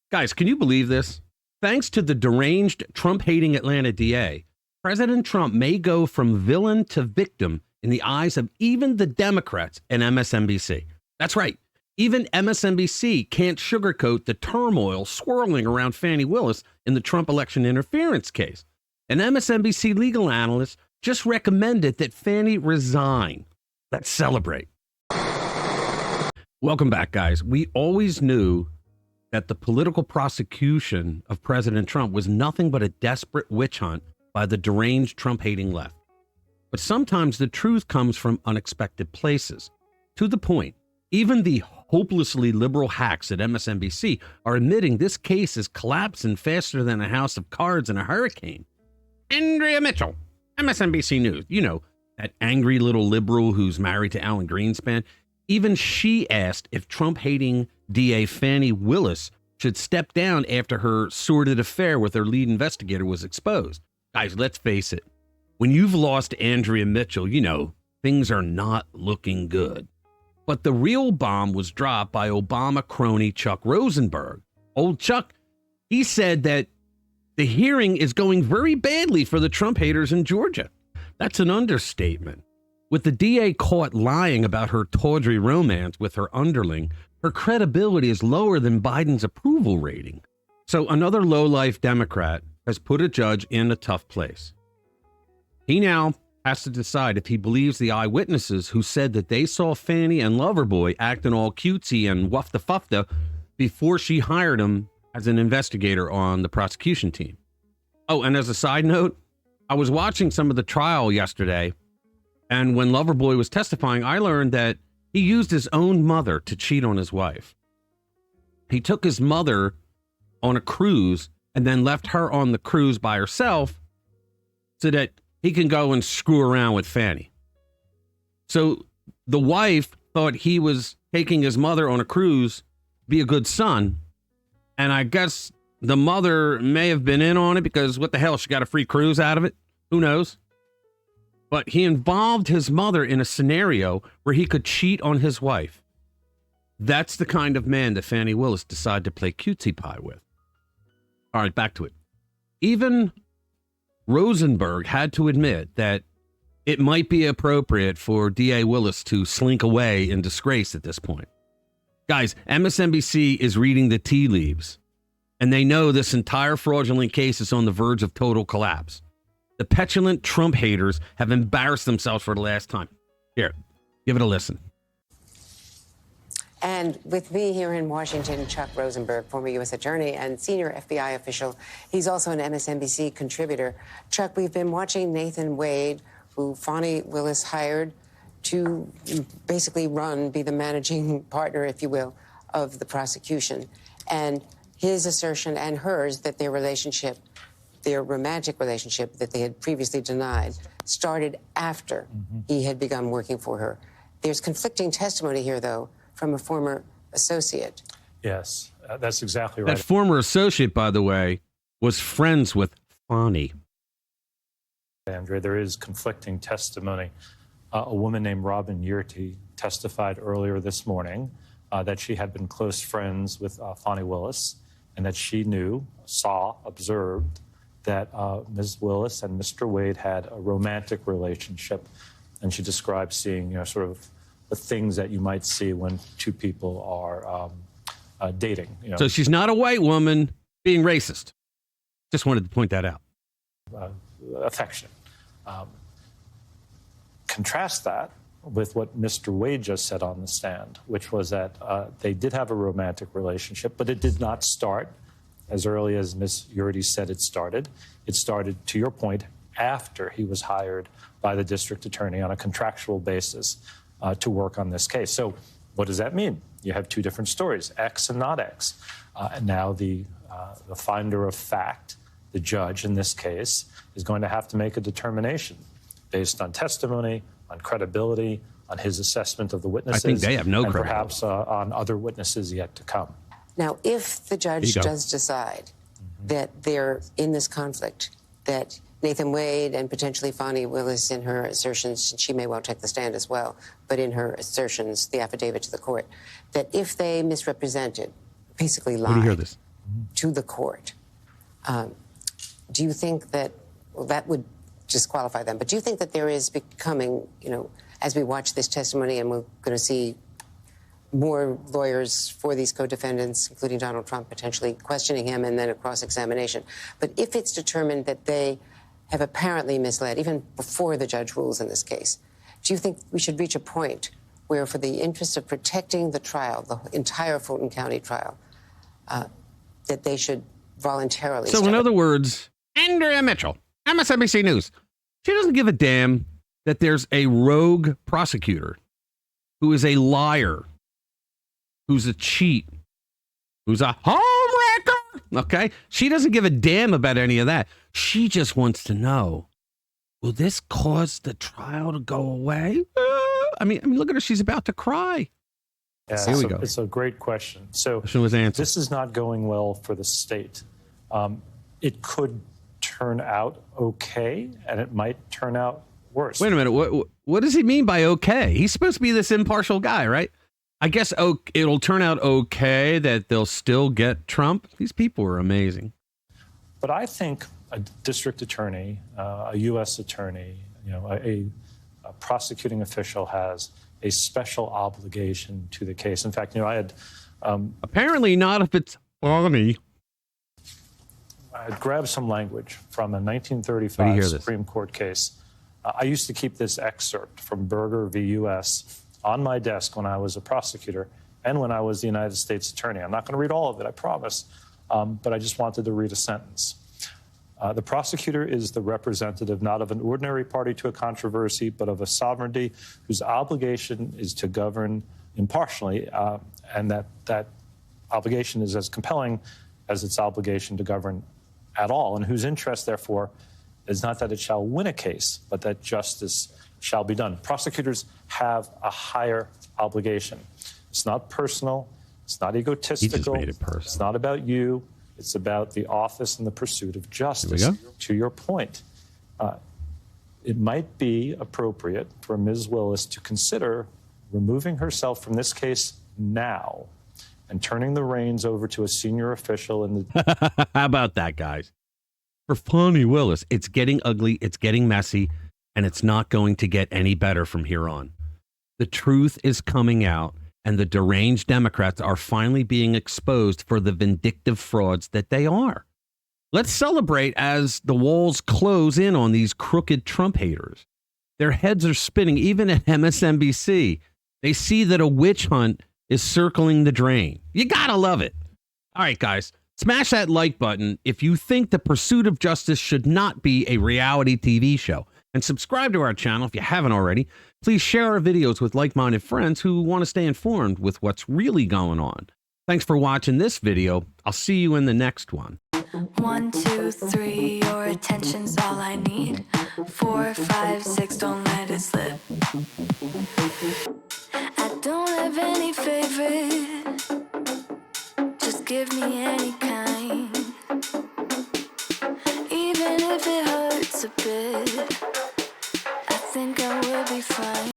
Guys, can you believe this? Thanks to the deranged Trump-hating Atlanta DA, President Trump may go from villain to victim in the eyes of even the Democrats and MSNBC. That's right. Even MSNBC can't sugarcoat the turmoil swirling around Fani Willis in the Trump election interference case. An MSNBC legal analyst just recommended that Fani resign. Let's celebrate. Welcome back, guys. We always knew that the political prosecution of President Trump was nothing but a desperate witch hunt by the deranged Trump-hating left. But sometimes the truth comes from unexpected places. To the point, even the hopelessly liberal hacks at MSNBC are admitting this case is collapsing faster than a house of cards in a hurricane. Andrea Mitchell, MSNBC News, you know, that angry little liberal who's married to Alan Greenspan. Even she asked if Trump-hating DA Fani Willis should step down after her sordid affair with her lead investigator was exposed. Guys, let's face it. When you've lost Andrea Mitchell, you know, things are not looking good. But the real bomb was dropped by Obama crony Chuck Rosenberg. Old Chuck, he said that the hearing is going very badly for the Trump haters in Georgia. That's an understatement. With the DA caught lying about her tawdry romance with her underling, her credibility is lower than Biden's approval rating. So another low-life Democrat has put a judge in a tough place. He now has to decide if he believes the eyewitnesses who said that they saw Fani and Loverboy acting all cutesy and wufta-fufta before she hired him as an investigator on the prosecution team. Oh, and as a side note, I was watching some of the trial yesterday, and when Loverboy was testifying, I learned that he used his own mother to cheat on his wife. He took his mother on a cruise and then left her on the cruise by herself so that he can go and screw around with Fani. So the wife thought he was taking his mother on a cruise to be a good son. And I guess the mother may have been in on it because what the hell, she got a free cruise out of it? Who knows? But he involved his mother in a scenario where he could cheat on his wife. That's the kind of man that Fani Willis decided to play cutesy pie with. All right, back to it. Even Rosenberg had to admit that it might be appropriate for DA Willis to slink away in disgrace at this point. Guys, MSNBC is reading the tea leaves, and they know this entire fraudulent case is on the verge of total collapse. The petulant Trump haters have embarrassed themselves for the last time. Here, give it a listen. And with me here in Washington, Chuck Rosenberg, former U.S. attorney and senior FBI official. He's also an MSNBC contributor. Chuck, we've been watching Nathan Wade, who Fani Willis hired to basically be the managing partner, if you will, of the prosecution. And his assertion and hers that their romantic relationship that they had previously denied started after he had begun working for her. There's conflicting testimony here, though, from a former associate. Yes, that's exactly right. That former associate, by the way, was friends with Fani. Andrea, there is conflicting testimony. A woman named Robin Yurty testified earlier this morning that she had been close friends with Fani Willis and that she observed that Ms. Willis and Mr. Wade had a romantic relationship. And she described seeing, sort of the things that you might see when two people are dating. So she's not a white woman being racist. Just wanted to point that out. Affection. Contrast that with what Mr. Wade just said on the stand, which was that they did have a romantic relationship, but it did not start as early as Ms. Yurty said it started. It started, to your point, after he was hired by the district attorney on a contractual basis to work on this case. So what does that mean? You have two different stories, X and not X. And now the finder of fact, the judge in this case, is going to have to make a determination based on testimony, on credibility, on his assessment of the witnesses. I think they have no credibility. And perhaps on other witnesses yet to come. Now, if the judge does decide that they're in this conflict, that Nathan Wade and potentially Fani Willis in her assertions, she may well take the stand as well, but in her assertions, the affidavit to the court, that if they misrepresented, basically lied, Where do you hear this? to the court, do you think that, well, that would disqualify them, but do you think that there is becoming, as we watch this testimony, and we're going to see more lawyers for these co-defendants, including Donald Trump, potentially questioning him and then a cross-examination. But if it's determined that they have apparently misled, even before the judge rules in this case, do you think we should reach a point where, for the interest of protecting the trial, the entire Fulton County trial, that they should voluntarily... So in other words, Andrea Mitchell, MSNBC News, she doesn't give a damn that there's a rogue prosecutor who is a liar, who's a cheat, who's a homewrecker, okay? She doesn't give a damn about any of that. She just wants to know, will this cause the trial to go away? I mean, look at her. She's about to cry. Yeah, Here we go. It's a great question. So Was answered. This is not going well for the state. It could turn out okay, and it might turn out worse. Wait a minute. What does he mean by okay? He's supposed to be this impartial guy, right? I guess it'll turn out okay that they'll still get Trump. These people are amazing. But I think a district attorney, a U.S. attorney, a prosecuting official has a special obligation to the case. In fact, I had... Apparently not if it's funny. I had grabbed some language from a 1935 Supreme Court case. I used to keep this excerpt from Berger v. U.S. on my desk when I was a prosecutor and when I was the United States attorney. I'm not going to read all of it, I promise, but I just wanted to read a sentence. The prosecutor is the representative not of an ordinary party to a controversy, but of a sovereignty whose obligation is to govern impartially, and that obligation is as compelling as its obligation to govern at all, and whose interest, therefore, is not that it shall win a case, but that justice shall be done. Prosecutors have a higher obligation. It's not personal. It's not egotistical. He just made it personal. It's not about you. It's about the office and the pursuit of justice. Here we go. To your point, it might be appropriate for Ms. Willis to consider removing herself from this case now and turning the reins over to a senior official in the... How about that, guys? For Fani Willis, it's getting ugly, it's getting messy, and it's not going to get any better from here on. The truth is coming out, and the deranged Democrats are finally being exposed for the vindictive frauds that they are. Let's celebrate as the walls close in on these crooked Trump haters. Their heads are spinning, even at MSNBC. They see that a witch hunt is circling the drain. You gotta love it. All right, guys, smash that like button if you think the pursuit of justice should not be a reality TV show. And subscribe to our channel if you haven't already. Please share our videos with like-minded friends who want to stay informed with what's really going on. Thanks for watching this video. I'll see you in the next one. 1, 2, 3, your attention's all I need. 4, 5, 6, don't let it slip. I don't have any favorite, just give me any kind. Even if it hurts a bit, I think I will be fine.